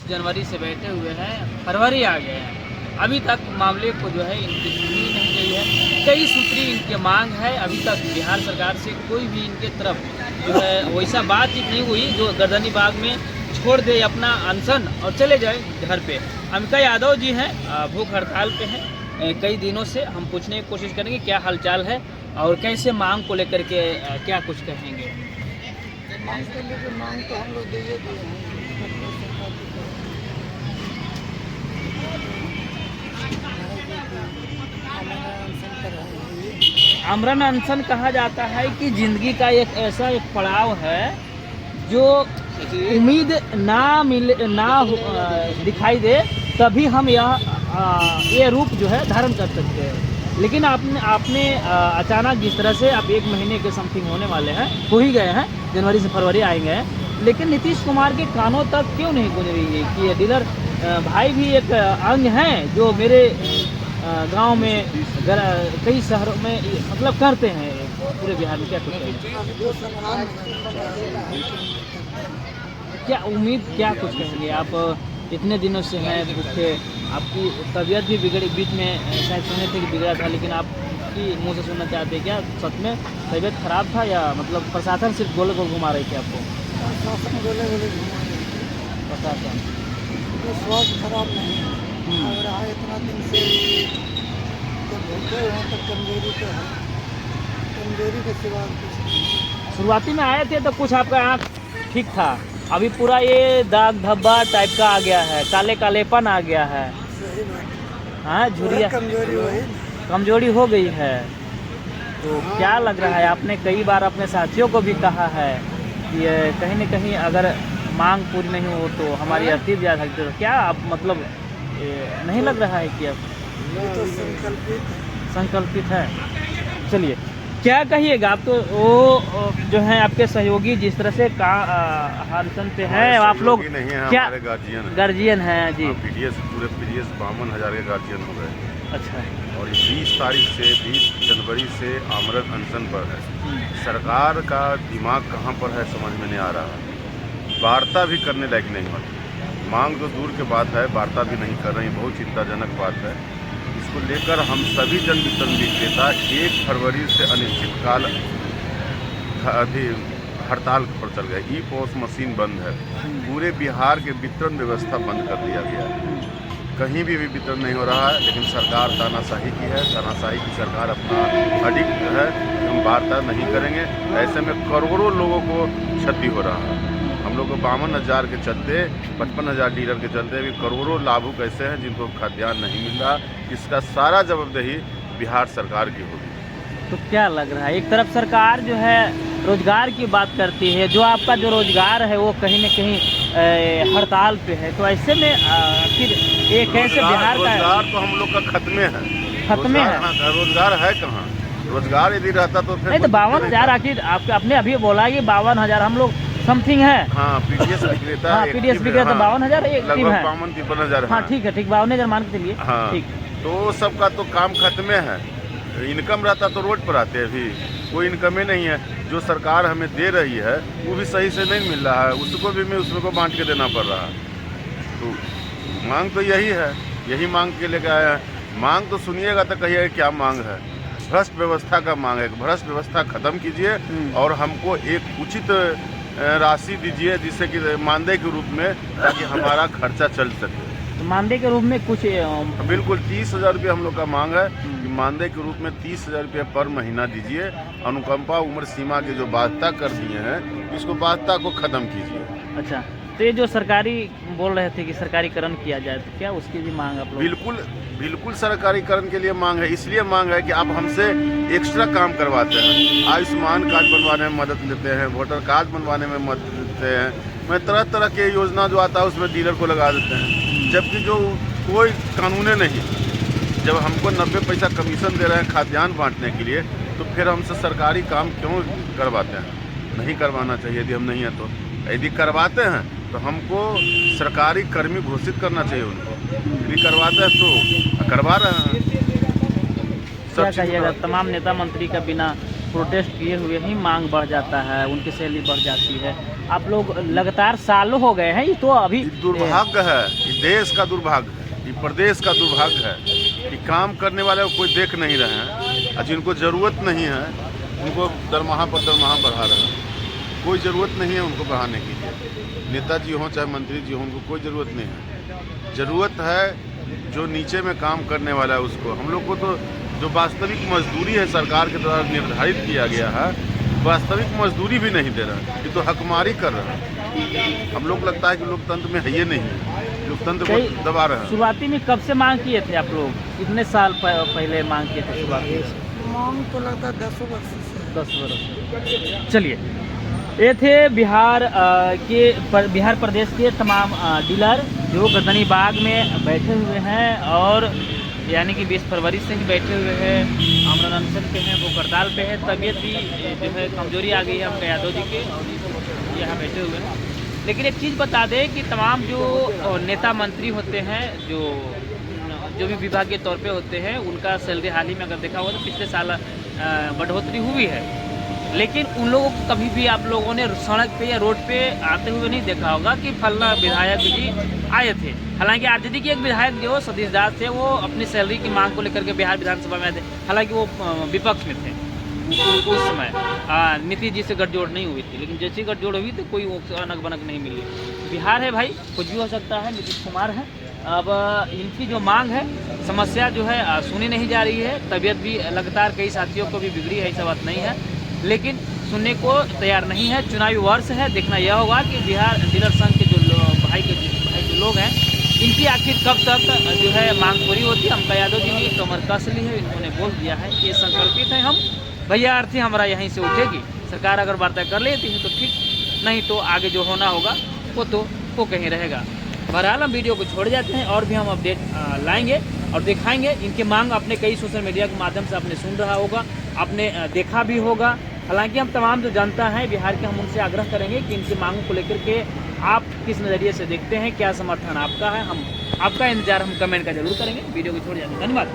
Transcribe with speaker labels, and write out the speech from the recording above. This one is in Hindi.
Speaker 1: जनवरी से बैठे हुए हैं, फरवरी आ गए हैं, अभी तक मामले को जो है इनकी सुनी नहीं गई है। कई सूत्री इनकी मांग है, अभी तक बिहार सरकार से कोई भी इनके तरफ जो है वैसा बातचीत नहीं हुई जो गर्दनी बाग में छोड़ दे अपना अनशन और चले जाए घर पे। अमिका यादव जी हैं, भूख हड़ताल पे हैं कई दिनों से। हम पूछने की कोशिश करेंगे क्या हालचाल है और कैसे मांग को लेकर के क्या कुछ कहेंगे।
Speaker 2: मांग के लिए मांग तो हम लोग दे दिए हैं।
Speaker 1: आमरण अनशन कहा जाता है कि जिंदगी का एक ऐसा एक पड़ाव है जो उम्मीद ना दिखाई दे तभी हम ये रूप जो है धारण कर सकते हैं। लेकिन आपने अचानक जिस तरह से अब 1 महीने के समथिंग होने वाले हैं, हो ही गए हैं, जनवरी से फरवरी आएंगे हैं, लेकिन नीतीश कुमार के कानों तक क्यों नहीं गूंज रही है कि डीलर भाई भी एक अंग हैं जो मेरे गांव में कई शहरों में मतलब करते हैं पूरे बिहार में। क्या उम्मीद क्या कुछ कहेंगे आप? इतने दिनों से हैं भूखे, आपकी तबीयत भी बिगड़ी, बीच में शायद सुने थे कि बिगड़ा था, लेकिन आपकी मुंह से सुनना चाहते हैं क्या सच में तबीयत खराब था या मतलब प्रशासन सिर्फ गोले गोल घुमा रही थी आपको?
Speaker 2: प्रशासन गोले गोले घुमा रही थी।
Speaker 1: प्रशासन
Speaker 2: तो स्वास्थ्य खराब नहीं हो रहा है इतना दिन से, जब भूखे हैं तो कमजोरी तो है, कमजोरी के सिवा कुछ नहीं।
Speaker 1: शुरुआती में आए थे तो कुछ आपका आँख ठीक था, अभी पूरा ये दाग धब्बा टाइप का आ गया है, काले कालेपन आ गया है।
Speaker 2: सही बात।
Speaker 1: हाँ, झुर्रिया
Speaker 2: कमजोरी वही
Speaker 1: कमजोरी हो गई है। तो क्या लग रहा है? आपने कई बार अपने साथियों को भी कहा है कि कहीं न कहीं अगर मांग पूरी नहीं हो तो हमारी अर्थित जा सकती है, तो क्या आप मतलब नहीं लग रहा है कि अब
Speaker 2: तो
Speaker 1: संकल्पित है? चलिए, क्या कहिएगा आप? तो वो जो है आपके सहयोगी जिस तरह से हालचन पे हैं आप लोग,
Speaker 3: नहीं है,
Speaker 1: क्या
Speaker 3: हमारे
Speaker 1: गार्जियन हैं जी?
Speaker 3: पूरे पीडीएस 52,000 के गार्जियन हो गए।
Speaker 1: अच्छा,
Speaker 3: और 20 तारीख से 20 जनवरी से आमरण अनशन पर है। सरकार का दिमाग कहाँ पर है समझ में नहीं आ रहा। वार्ता भी करने लायक नहीं होती, मांग तो दूर के बात है, वार्ता भी नहीं कर रही, बहुत चिंताजनक बात है। इसको लेकर हम सभी जन वितरण विक्रेता 1 फरवरी से अनिश्चितकाल हड़ताल पर चल गए। ई पोस्ट मशीन बंद है, पूरे बिहार के वितरण व्यवस्था बंद कर दिया गया है, कहीं भी वितरण नहीं हो रहा है। लेकिन सरकार तानाशाही की है, तानाशाही की सरकार अपना अडिक्ट है, हम वार्ता नहीं करेंगे। ऐसे में करोड़ों लोगों को क्षति हो रहा है। हम लोग को 52,000 के चलते, 55,000 डीलर के चलते भी करोड़ों लाभुक ऐसे हैं जिनको खाद्यान्न नहीं मिल रहा। इसका सारा जवाबदेही बिहार सरकार की होगी।
Speaker 1: तो क्या लग रहा है, एक तरफ सरकार जो है रोजगार की बात करती है, जो आपका जो रोजगार है वो कहीं न कहीं हड़ताल पे है, तो ऐसे में आखिर ये कैसे बिहार का?
Speaker 3: रोजगार तो हम लोग का खत्मे है,
Speaker 1: खत्मे है,
Speaker 3: रोजगार है कहाँ? रोजगार यदि रहता तो फिर
Speaker 1: नहीं तो 52,000 आखिर आपके अपने अभी बोला कि 52,000 हम लोग समथिंग है।
Speaker 3: हाँ, पीडीएस विक्रेता,
Speaker 1: हाँ, पीडीएस विक्रेता 52,000 एक्टिव है।
Speaker 3: 52-53,000।
Speaker 1: हाँ ठीक है, ठीक 52,000 मान के चलिए।
Speaker 3: हाँ,
Speaker 1: ठीक,
Speaker 3: तो सबका तो काम खत्मे है। इनकम रहता तो रोड पर आते, अभी कोई इनकम ही नहीं है। जो सरकार हमें दे रही है वो भी सही से नहीं मिल रहा है, उसको भी उसमें को बांट के देना पड़ रहा है। तो मांग तो यही है, यही मांग के लेकर आया है। मांग तो सुनिएगा तो कहिएगा क्या मांग है? भ्रष्ट व्यवस्था का मांग है। भ्रष्ट व्यवस्था खत्म कीजिए और हमको एक उचित राशि दीजिए, जिससे कि मानदेय के रूप में, ताकि हमारा खर्चा चल सके।
Speaker 1: तो मानदेय के रूप में कुछ
Speaker 3: बिल्कुल 30,000 रुपये हम लोग का मांग है कि मानदेय के रूप में 30,000 रुपये पर महीना दीजिए। अनुकंपा उम्र सीमा के जो बाध्यता कर दिए हैं, इसको बाध्यता को खत्म कीजिए।
Speaker 1: अच्छा, तो ये जो सरकारी बोल रहे थे कि सरकारीकरण किया जाए, तो क्या उसकी भी मांग आप लोग?
Speaker 3: बिल्कुल सरकारीकरण के लिए मांग है। इसलिए मांग है कि आप हमसे एक्स्ट्रा काम करवाते हैं, आयुष्मान कार्ड बनवाने में मदद लेते हैं, वोटर कार्ड बनवाने में मदद लेते हैं, मैं तरह तरह के योजना जो आता है उसमें डीलर को लगा देते हैं, जबकि जो कोई कानून नहीं। जब हमको 90 पैसा कमीशन दे रहे हैं खाद्यान्न बांटने के लिए, तो फिर हमसे सरकारी काम क्यों करवाते हैं? नहीं करवाना चाहिए। यदि हम नहीं हैं तो, यदि करवाते हैं तो हमको सरकारी कर्मी घोषित करना चाहिए उनको। यदि करवाते हैं तो करवा रहे हैं।
Speaker 1: क्या कहिएगा, तमाम नेता मंत्री का बिना प्रोटेस्ट किए हुए ही मांग बढ़ जाता है, उनकी सैलरी बढ़ जाती है। आप लोग लगातार सालों हो गए हैं, ये तो अभी
Speaker 3: ये दुर्भाग्य है, ये देश का दुर्भाग्य है, ये प्रदेश का दुर्भाग्य है कि काम करने वाले को कोई देख नहीं रहे हैं और जिनको ज़रूरत नहीं है उनको दरमाहा पर दरमाहा बढ़ा रहे हैं। कोई ज़रूरत नहीं है उनको बढ़ाने के लिए, नेताजी हों चाहे मंत्री जी हों, उनको कोई ज़रूरत नहीं है। ज़रूरत है जो नीचे में काम करने वाला है उसको। हम लोग को तो जो वास्तविक मजदूरी है सरकार के द्वारा निर्धारित किया गया है, वास्तविक मजदूरी भी नहीं दे रहा है, ये तो हकमारी कर रहा है। हम लोग लगता है कि लोकतंत्र में है ये नहीं है, लोकतंत्र को दबा रहा है।
Speaker 1: शुरुआती में कब से मांग किए थे आप लोग, कितने साल पहले मांग किए थे शुरुआती से?
Speaker 2: मांग तो लगता है 10 वर्ष से।
Speaker 1: 10 वर्ष। चलिए, ये थे बिहार प्रदेश के तमाम डीलर जो गर्दनी बाग में बैठे हुए हैं और यानी कि 20 फरवरी से ही बैठे हुए हैं, आमरण अनशन पे हैं, वो हड़ताल पे है। तबीयत भी जो है कमजोरी आ गई है हमको यादव जी के, यहाँ बैठे हुए हैं। लेकिन एक चीज़ बता दें कि तमाम जो नेता मंत्री होते हैं, जो भी विभागीय तौर पे होते हैं, उनका सैलरी हाल ही में अगर देखा हो तो पिछले साल बढ़ोतरी हुई है। लेकिन उन लोगों को कभी भी आप लोगों ने सड़क पे या रोड पे आते हुए नहीं देखा होगा कि फलना विधायक जी आए थे। हालांकि आरजेडी के एक विधायक जो सतीश दास थे वो अपनी सैलरी की मांग को लेकर के बिहार विधानसभा में आए थे, हालांकि वो विपक्ष में थे उस समय। नीतीश जी से गठजोड़ नहीं हुई थी, लेकिन जैसी गठजोड़ हुई तो कोई अनक बनक नहीं मिली। बिहार है भाई, कुछ भी हो सकता है। नीतीश कुमार है, अब इनकी जो मांग है, समस्या जो है सुनी नहीं जा रही है। तबीयत भी लगातार कई साथियों को भी बिगड़ी है, ऐसा बात नहीं है, लेकिन सुनने को तैयार नहीं है। चुनावी वर्ष है, देखना यह होगा कि बिहार डीलर संघ के जो भाई जो लोग हैं, इनकी आखिर कब तक जो है मांग पूरी होती है। हमका यादव जी ने कमर कस ली है, इन्होंने बोल दिया है कि संकल्पित है हम, भैया अर्थी हमारा यहीं से उठेगी। सरकार अगर वार्ता कर लेती है तो ठीक, नहीं तो आगे जो होना होगा वो कहीं रहेगा। बहरहाल हम वीडियो को छोड़ जाते हैं और भी हम अपडेट लाएंगे और दिखाएंगे। इनके मांग आपने कई सोशल मीडिया के माध्यम से आपने सुन रहा होगा, आपने देखा भी होगा। हालांकि हम तमाम जो जनता है बिहार के, हम उनसे आग्रह करेंगे कि इनकी मांगों को लेकर के आप किस नज़रिए से देखते हैं, क्या समर्थन आपका है। हम आपका इंतजार हम कमेंट का जरूर करेंगे। वीडियो को छोड़ जाते हैं, धन्यवाद।